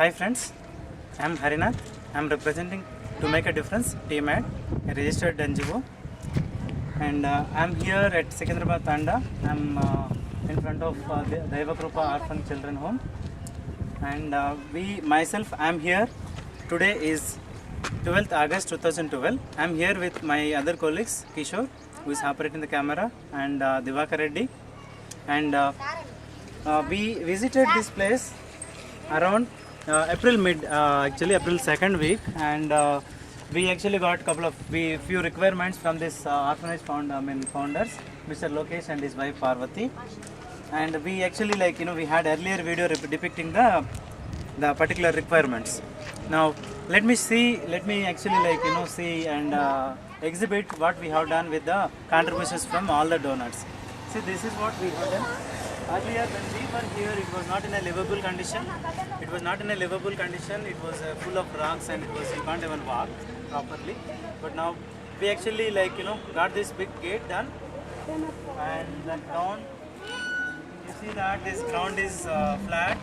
Hi friends, I am Harinath. I am representing To Make a Difference TMAD, a registered NGO, and I am here at Secunderabad Tanda. I am in front of the Daiva Krupa Orphan Children Home, and I am here. Today is 12th August 2012. I am here with my other colleagues, Kishore, who is operating the camera, and Divakar Reddy, and we visited this place around April 2nd week, and we actually got few requirements from this orphanage founders, Mr. Lokesh and his wife Parvati, and we actually we had earlier video depicting the particular requirements. Now let me see and exhibit what we have done with the contributions from all the donors. See, this is what we have done. Earlier when we were here, it was not in a livable condition. It was full of rocks, and you can't even walk properly. But now we actually got this big gate done, and the ground, you see that this ground is flat.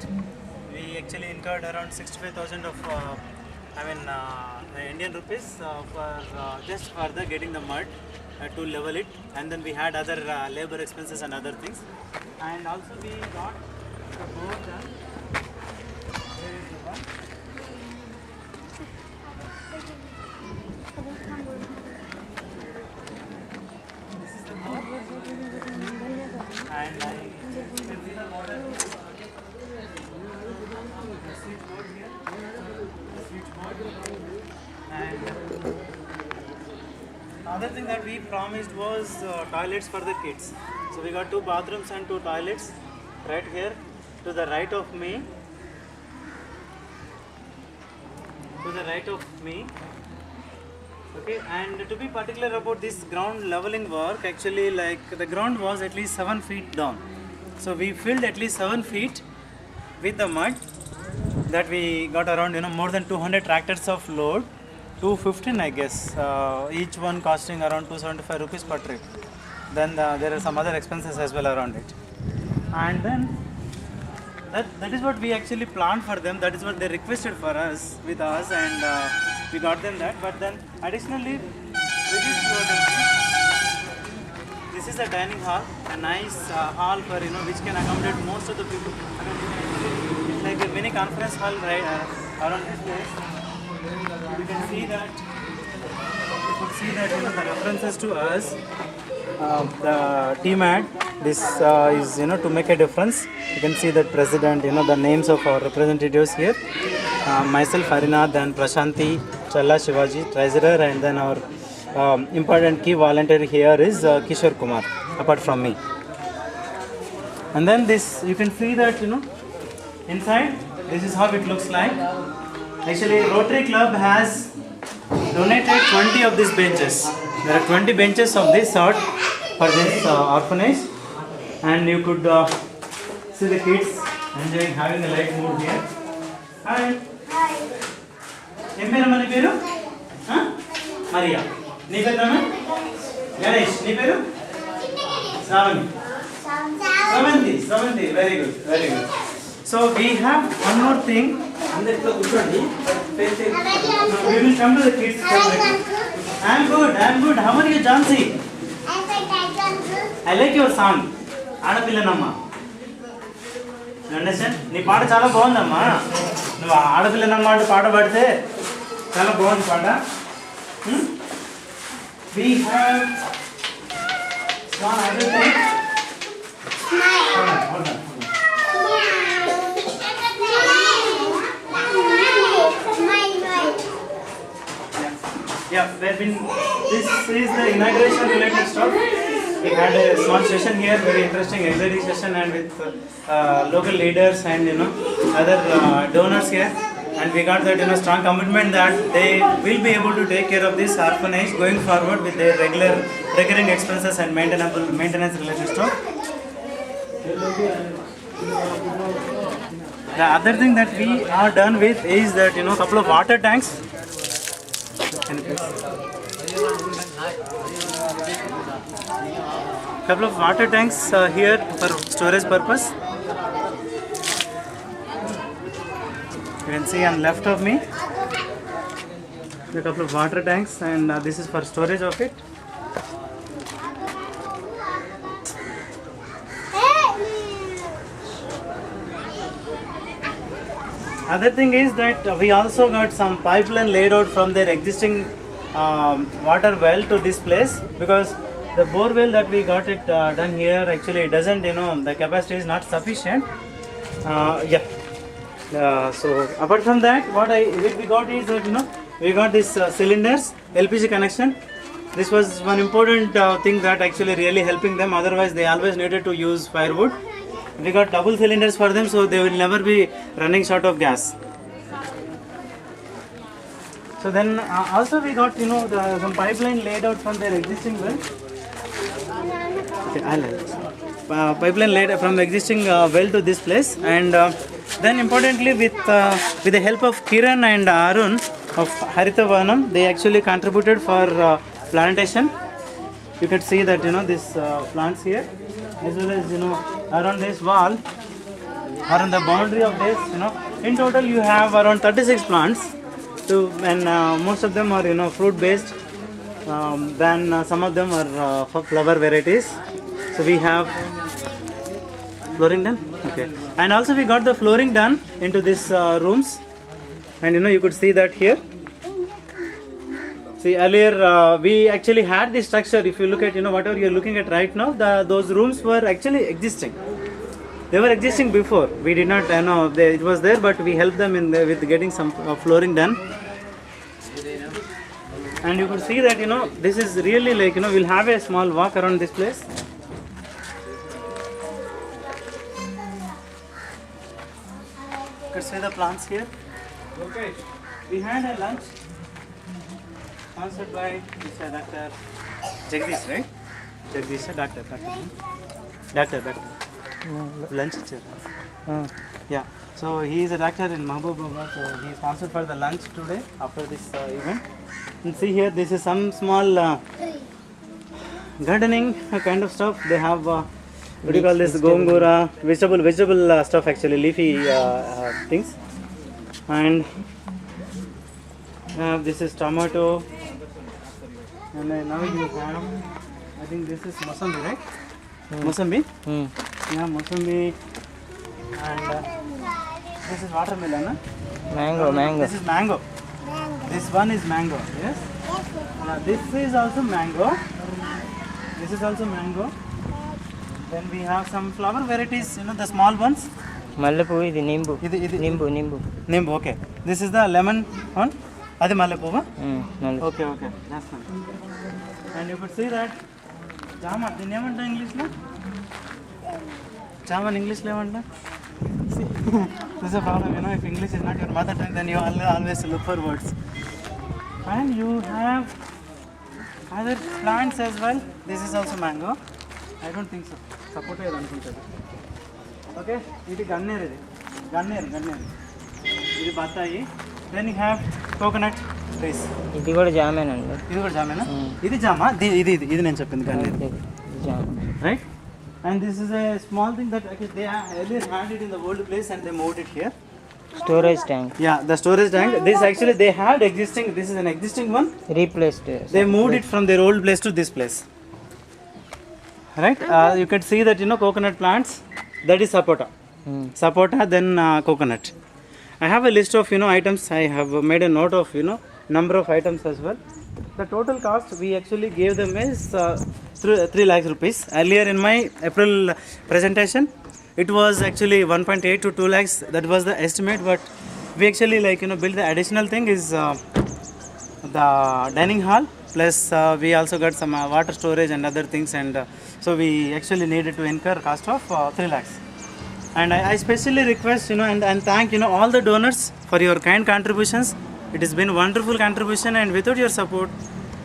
We actually incurred around 65,000 of Indian rupees just for getting the mud to level it, and then we had other labor expenses and other things, and also we got the board done. Here is the one. This is the board, and I can see the water. The switchboard here, the switchboard, and other thing that we promised was toilets for the kids. So we got 2 bathrooms and 2 toilets right here to the right of me. Okay, and to be particular about this ground leveling work, actually the ground was at least 7 feet down. So we filled at least 7 feet with the mud that we got around more than 200 tractors of load. 215 I guess, each one costing around 275 rupees per trip. Then there are some other expenses as well around it. And then that is what we actually planned for them. That is what they requested for us with us, and we got them that. But then additionally, this is a dining hall, a nice hall for which can accommodate most of the people. It's like a mini conference hall right around this place. You can see that the references to us, the TMAD, this is to make a difference. You can see that president, the names of our representatives here, myself Harinath, and Prashanti, Challa Shivaji, treasurer, and then our important key volunteer here is Kishore Kumar, apart from me. And then this, you can see that inside, this is how it looks like. Actually, Rotary Club has donated 20 of these benches. There are 20 benches of this sort for this orphanage, and you could see the kids enjoying having a light mood here. Hi. Em peru mani peru? Maria. Nee peru nama? Ganesh. Nee peru? Savanti. Very good. So we have one more thing. We will come to the kids. I am good. How are you, Jansi? I like your song. Adapillanamma. You understand? Nee paata chala bagundamma. Nuvu Adapillanamma antu paata paadite chala bagundi paata. We have one other thing. Hold on. Yeah, this is the inauguration related stuff. We had a small session here, very interesting exciting session, and with local leaders and other donors here, and we got that strong commitment that they will be able to take care of this orphanage going forward with their recurring expenses and maintenance related stuff. The other thing that we are done with is that couple of water tanks. Couple of water tanks here for storage purpose. You can see on left of me a couple of water tanks, and this is for storage of it. Other thing is that we also got some pipeline laid out from their existing water well to this place, because the bore well that we got it done here, actually it doesn't, the capacity is not sufficient. So apart from that, what we got is that we got this cylinders, LPG connection. This was one important thing that actually really helping them. Otherwise, they always needed to use firewood. We got double cylinders for them, so they will never be running short of gas. So then also we got some pipeline laid out from their existing well. Okay, pipeline laid from the existing well to this place, and then importantly with the help of Kiran and Arun of Haritavanam, they actually contributed for plantation. You can see that this plants here, as well as around this wall, around the boundary of this, in total you have around 36 plants, and most of them are fruit based. Then some of them are flower varieties. So we have flooring done, okay, and also we got the flooring done into this rooms, and you could see that here. See, earlier we actually had this structure. If you look at whatever you're looking at right now, those rooms were actually existing. They were existing before. We did not it was there, but we helped them with getting some flooring done. And you could see that this is really like we'll have a small walk around this place. You could see the plants here. Okay, we had a lunch sponsored by Mr. Dr. Jagdish, right? Jagdish, doctor. Lunch chair. Yeah. So he is a doctor in Mahbubabad. So he is sponsored for the lunch today after this event. And see here, this is some small gardening kind of stuff. They have what do you call this? Gongura, vegetable stuff, actually leafy things. And this is tomato. And then now you have, I think this is Mosambi, right? Mosambi? Yeah, Mosambi. And this is watermelon, huh? Mango. This is mango. This one is mango, yes? This is also mango. This is also mango. Then we have some flower varieties, the small ones. Mallepu, ఇది nimbu. Okay. This is the lemon one. Adi mallepu, huh? నలుపు. Okay. That's fine. And you could see that jama. The name in English, no? Jama in English, no? See, this is a problem. If English is not your mother tongue, then you always look for words. And you have other plants as well. This is also mango. I don't think so. Support it. Okay. This is ganner. This is batayi. Then you have coconut trees. ఇది కూడా జామేనండి. ఇది కూడా జామేనా? ఇది జామా. ఇది నేను చెప్పింది ganner. జామ. Right? And this is a small thing that actually they earlier had it in the old place and they moved it here. Storage tank. Yeah, the storage tank. This actually they had existing. This is an existing one. Replaced. They moved it from their old place to this place. Right? You can see that coconut plants. That is sapota. Sapota, then coconut. I have a list of items. I have made a note of number of items as well. The total cost we actually gave them is 3 lakhs rupees. Earlier in my April presentation, it was actually 1.8 to 2 lakhs. That was the estimate, but we actually built the additional thing is the dining hall, plus we also got some water storage and other things, and so we actually needed to incur cost of 3 lakhs. And I especially request and thank all the donors for your kind contributions. It has been a wonderful contribution, and without your support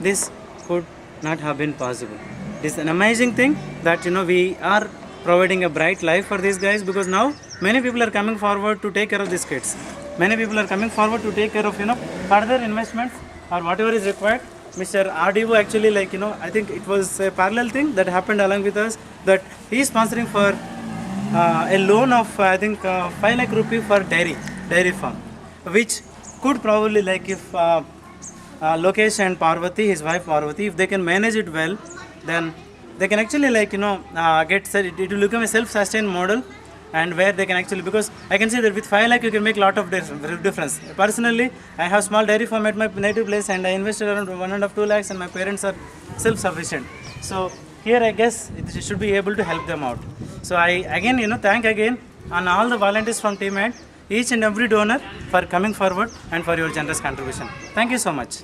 this could not have been possible. It is an amazing thing that we are providing a bright life for these guys, because now many people are coming forward to take care of these kids. Many people are coming forward to take care of further investments or whatever is required. Mr. RDO actually I think it was a parallel thing that happened along with us, that he is sponsoring for a loan of I think 5 lakh rupee for dairy farm. which could probably, like if Lokesh and Parvati, his wife Parvati, if they can manage it well, then they can actually, like, it will become a self-sustained model, and where they can actually, because I can see that with 5 lakh you can make a lot of difference. Personally, I have small dairy farm at my native place, and I invested around 1.5-2 lakhs, and my parents are self-sufficient. So here I guess it should be able to help them out. So I again, thank again on all the volunteers from Team Ed, each and every donor for coming forward and for your generous contribution. Thank you so much.